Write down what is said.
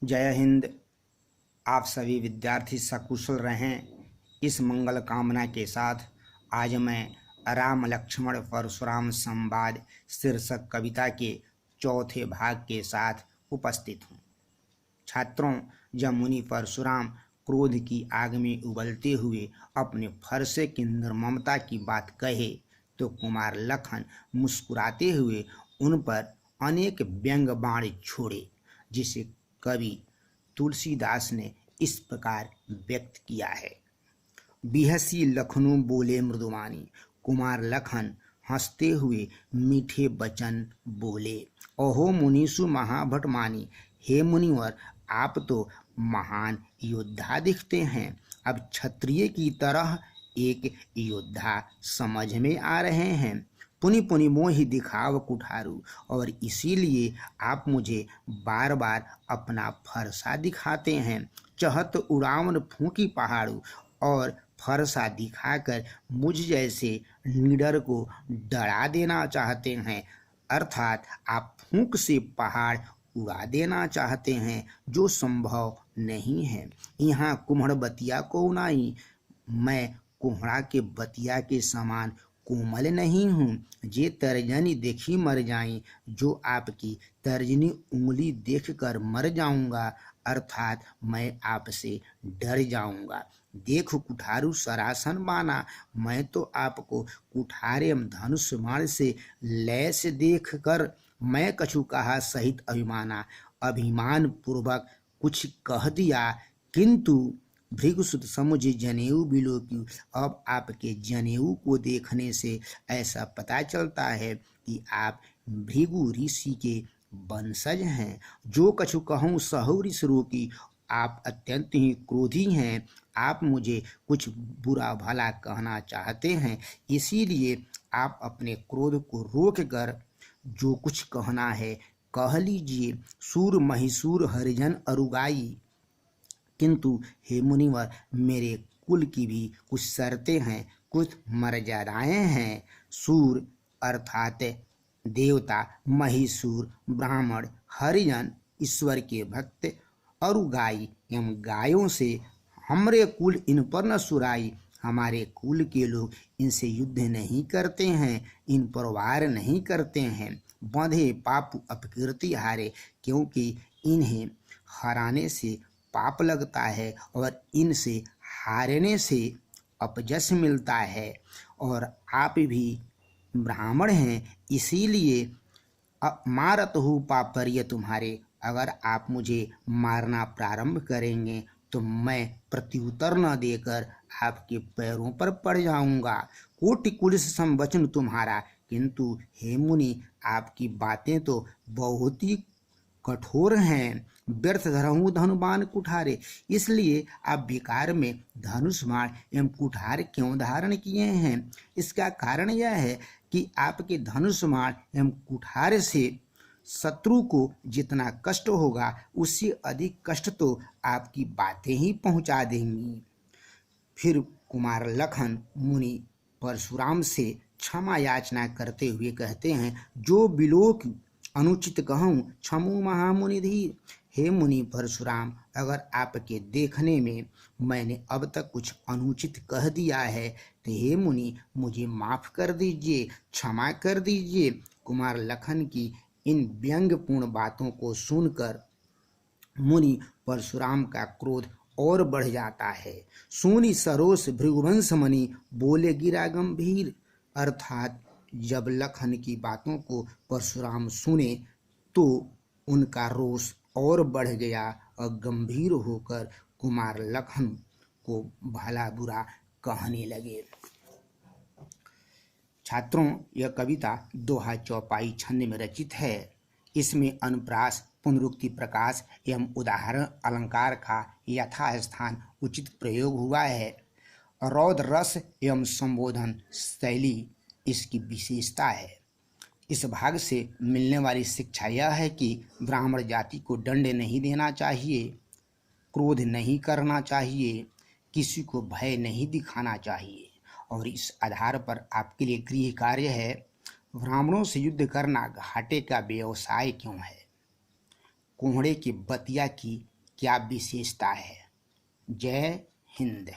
जय हिंद। आप सभी विद्यार्थी सकुशल रहें, इस मंगल कामना के साथ आज मैं राम लक्ष्मण परशुराम संवाद शीर्षक कविता के चौथे भाग के साथ उपस्थित हूँ। छात्रों, जब मुनि परशुराम क्रोध की आग में उबलते हुए अपने फरसे की निर्ममता की बात कहे तो कुमार लखन मुस्कुराते हुए उन पर अनेक व्यंग बाण छोड़े, जिसे कवि तुलसीदास ने इस प्रकार व्यक्त किया है। बिहसी लखनऊ बोले मृदुवानी, कुमार लखन हंसते हुए मीठे वचन बोले। ओहो मुनीसु महाभट मानी, हे मुनिवर आप तो महान योद्धा दिखते हैं। अब क्षत्रिय की तरह एक योद्धा समझ में आ रहे हैं। पुनि पुनि मोहि दिखाव कुठारू, और इसीलिए आप मुझे बार बार अपना फरसा दिखाते हैं। चहत उड़ावन फूंकी पहाड़ू, और फरसा दिखाकर मुझ जैसे निडर को डरा देना चाहते हैं। अर्थात आप फूंक से पहाड़ उड़ा देना चाहते हैं, जो संभव नहीं है। यहाँ कुम्हड़ बतिया को उनाई, मैं कोहड़ा के बतिया के समान कोमल नहीं हूँ। जे तर्जनी देखी मर जाई, जो आपकी तर्जनी उंगली देखकर मर जाऊंगा, अर्थात मैं आपसे डर जाऊंगा। देखो कुठारू सरासन बाना, मैं तो आपको कुठारे धनुष बाण से लैस देख कर मैं कछु कहा सहित अभिमान पूर्वक कुछ कह दिया, किंतु भृगुसुत समुझ जनेऊ बिलोकी। अब आपके जनेऊ को देखने से ऐसा पता चलता है कि आप भृगु ऋषि के वंशज हैं। जो कछु कहूँ सहु ऋष रोकी, आप अत्यंत ही क्रोधी हैं। आप मुझे कुछ बुरा भला कहना चाहते हैं, इसीलिए आप अपने क्रोध को रोक कर जो कुछ कहना है कह लीजिए। सूर महिसूर हरिजन अरुगाई, किंतु हे मुनिवर मेरे कुल की भी कुछ शर्तें हैं, कुछ मर्यादाएं हैं। सूर अर्थात देवता, महिसूर ब्राह्मण, हरिजन ईश्वर के भक्त, और गाय एवं गायों से हमरे कुल इन पर न सुराई। हमारे कुल के लोग इनसे युद्ध नहीं करते हैं, इन पर वार नहीं करते हैं। बंधे पाप अपकीर्ति हारे, क्योंकि इन्हें हराने से पाप लगता है और इनसे हारने से अपजस मिलता है। और आप भी ब्राह्मण हैं, इसीलिए मारत हूँ पापरिय तुम्हारे। अगर आप मुझे मारना प्रारंभ करेंगे तो मैं प्रत्युत्तर न देकर आपके पैरों पर पड़ जाऊंगा। कोटि कुलिस संवचन तुम्हारा, किंतु हे मुनि आपकी बातें तो बहुत ही कठोर हैं। व्यर्थ धरहूँ धनुबान कुठारे, इसलिए आप बेकार में धनुष बाण एवं कुठार क्यों धारण किए हैं? इसका कारण यह है कि आपके धनुष बाण एवं कुठार से शत्रु को जितना कष्ट होगा, उससे अधिक कष्ट तो आपकी बातें ही पहुंचा देंगी। फिर कुमार लखन मुनि परशुराम से क्षमा याचना करते हुए कहते हैं, जो बिलोक अनुचित कहूँ क्षमु महामुनि धीर। हे मुनि परशुराम, अगर आपके देखने में मैंने अब तक कुछ अनुचित कह दिया है तो हे मुनि मुझे माफ कर दीजिए, क्षमा कर दीजिए। कुमार लखन की इन व्यंग्यपूर्ण बातों को सुनकर मुनि परशुराम का क्रोध और बढ़ जाता है। सुनी सरोस भृगुवंश मणि, बोले गिरा गंभीर। अर्थात जब लखन की बातों को परशुराम सुने तो उनका रोष और बढ़ गया और गंभीर होकर कुमार लखन को भला बुरा कहने लगे। छात्रों, यह कविता दोहा चौपाई छंद में रचित है। इसमें अनुप्रास, पुनरुक्ति, प्रकाश एवं उदाहरण अलंकार का यथास्थान उचित प्रयोग हुआ है। रौद्र रस एवं संबोधन शैली इसकी विशेषता है। इस भाग से मिलने वाली शिक्षा यह है कि ब्राह्मण जाति को दंड नहीं देना चाहिए, क्रोध नहीं करना चाहिए, किसी को भय नहीं दिखाना चाहिए। और इस आधार पर आपके लिए गृह कार्य है, ब्राह्मणों से युद्ध करना घाटे का व्यवसाय क्यों है? कोहड़े के बतिया की क्या विशेषता है। जय हिंद।